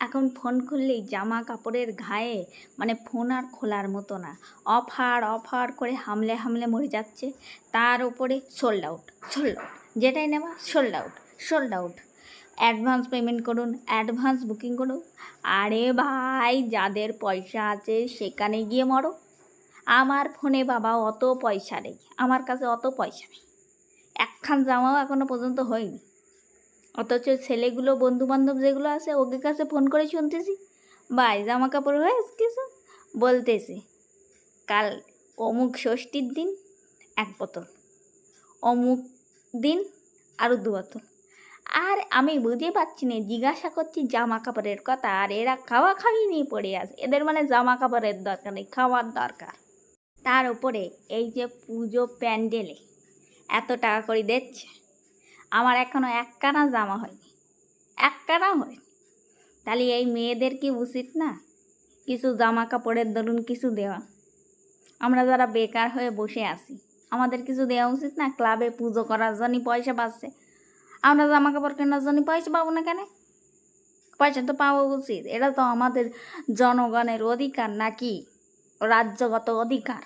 এখন ফোন খুললেই জামা কাপড়ের গায়ে মানে ফোন আর খোলার মতো না, অফার অফার করে হামলে হামলে মরে যাচ্ছে। তার উপরে সোল্ড আউট, সোল্ড আউট, যেটাই নেওয়া sold out, sold out. Advance payment করুন, অ্যাডভান্স বুকিং করুন। আরে ভাই, যাদের পয়সা আছে সেখানে গিয়ে মরো। আমার ফোনে বাবা অত পয়সা নেই, আমার কাছে অত পয়সা নেই, একখান জামাও এখনো পর্যন্ত হয়নি। অথচ ছেলেগুলো বন্ধুবান্ধব যেগুলো আছে ওদের কাছে ফোন করে শুনতেছি, ভাই জামা কাপড় হয়ে কিছু বলতেছে, কাল অমুক ষষ্ঠীর দিন 1 বোতল, অমুক দিন আরও 2 বোতল। আর আমি বুঝে পাচ্ছি না, জিজ্ঞাসা করছি জামা কাপড়ের কথা, আর এরা খাওয়া খাওয়ি নিয়ে পড়ে আছে। এদের মানে জামা কাপড়ের দরকার নেই, খাওয়ার দরকার। তার উপরে এই যে পুজো প্যান্ডেলে এত টাকা করে দিচ্ছে, আমার এখনও 1 কানা জামা হয়নি, 1 কানা হয়নি। তাহলে এই মেয়েদের কি উচিত না কিছু জামা কাপড়ের দরুন কিছু দেওয়া? আমরা যারা বেকার হয়ে বসে আছি, আমাদের কিছু দেওয়া উচিত না? ক্লাবে পুজো করার জন্য পয়সা পাচ্ছে, আমরা জামা কাপড় কেনার জন্য পয়সা পাবো না কেন? পয়সা তো পাওয়া উচিত। এটা তো আমাদের জনগণের অধিকার, নাকি রাজ্যগত অধিকার।